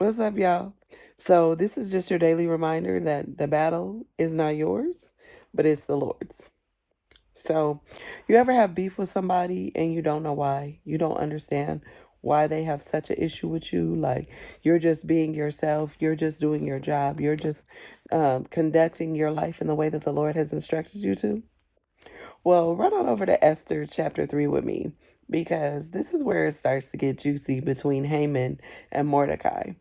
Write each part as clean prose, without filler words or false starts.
What's up, y'all? So, this is just your daily reminder that the battle is not yours, but it's the Lord's. So, you ever have beef with somebody and you don't know why? You don't understand why they have such an issue with you? Like, you're just being yourself, you're just doing your job, you're just conducting your life in the way that the Lord has instructed you to? Well, run on over to Esther chapter 3 with me because this is where it starts to get juicy between Haman and Mordecai.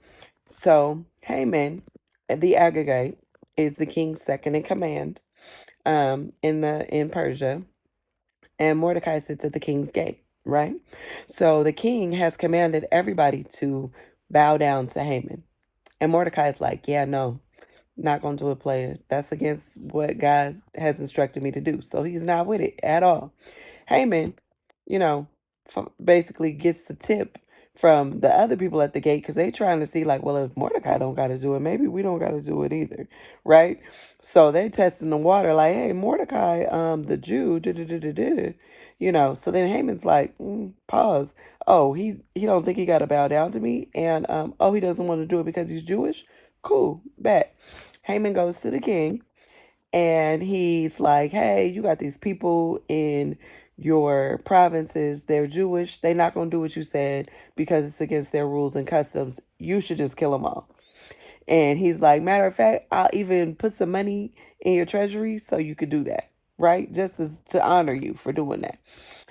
So Haman, the Agagite, is the king's second in command in Persia, and Mordecai sits at the king's gate, right? So the king has commanded everybody to bow down to Haman. And Mordecai is like, yeah, no, not gonna do it, player. That's against what God has instructed me to do. So he's not with it at all. Haman, you know, basically gets the tip from the other people at the gate because they trying to see like, well, if Mordecai don't got to do it, maybe we don't got to do it either, right? So they testing the water like, hey, Mordecai, the Jew, So then Haman's like, pause. Oh, he don't think he got to bow down to me, and oh, he doesn't want to do it because he's Jewish. Cool, bet. Haman goes to the king and he's like, hey, you got these people in your provinces. They're Jewish. They're not going to do what you said because it's against their rules and customs. You should just kill them all. And he's like, matter of fact, I'll even put some money in your treasury so you could do that, right? Just as to honor you for doing that.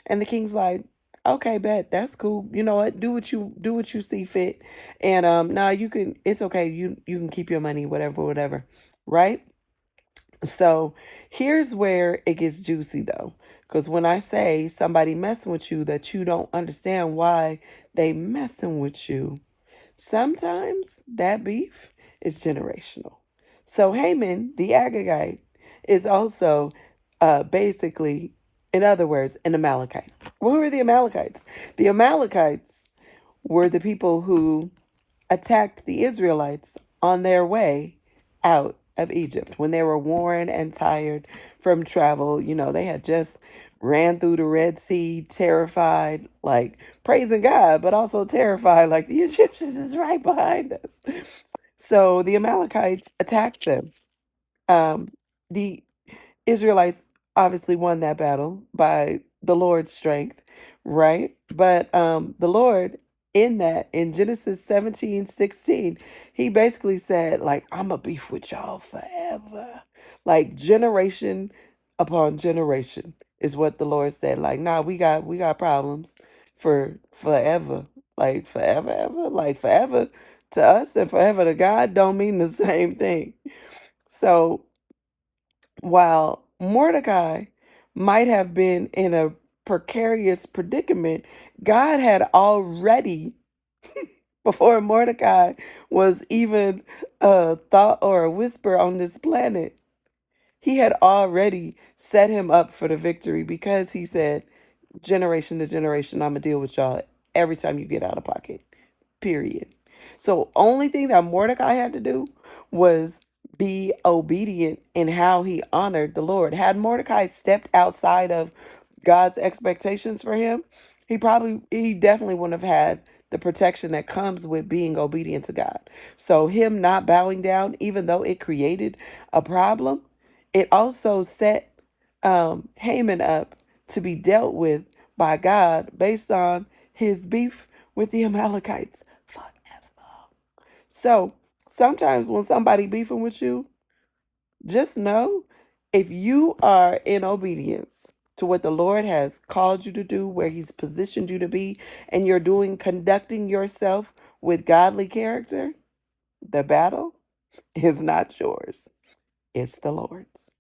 And the king's like, okay, bet, that's cool. You know what? Do what you see fit. And now you can. It's okay. You can keep your money, whatever, whatever, right? So here's where it gets juicy though. Because when I say somebody messing with you that you don't understand why they messing with you, sometimes that beef is generational. So Haman, the Agagite, is also basically, in other words, an Amalekite. Well, who are the Amalekites? The Amalekites were the people who attacked the Israelites on their way out of Egypt when they were worn and tired from travel. They had just ran through the Red Sea, terrified, like praising God, but also terrified, like the Egyptians is right behind us. So the Amalekites attacked them. Um, the Israelites obviously won that battle by the Lord's strength, right? But the Lord in Genesis 17:16, he basically said, like, I'm a beef with y'all forever. Like generation upon generation is what the Lord said. Like, nah, we got problems for forever. Like forever, ever, like forever to us and forever to God don't mean the same thing. So while Mordecai might have been in a precarious predicament, God had already, before Mordecai was even a thought or a whisper on this planet, he had already set him up for the victory because he said, generation to generation, I'm going to deal with y'all every time you get out of pocket. Period. So only thing that Mordecai had to do was be obedient in how he honored the Lord. Had Mordecai stepped outside of God's expectations for him, he definitely wouldn't have had the protection that comes with being obedient to God. So him not bowing down, even though it created a problem, it also set Haman up to be dealt with by God based on his beef with the Amalekites forever. So sometimes when somebody beefing with you, just know if you are in obedience to what the Lord has called you to do, where he's positioned you to be, and you're conducting yourself with godly character, the battle is not yours. It's the Lord's.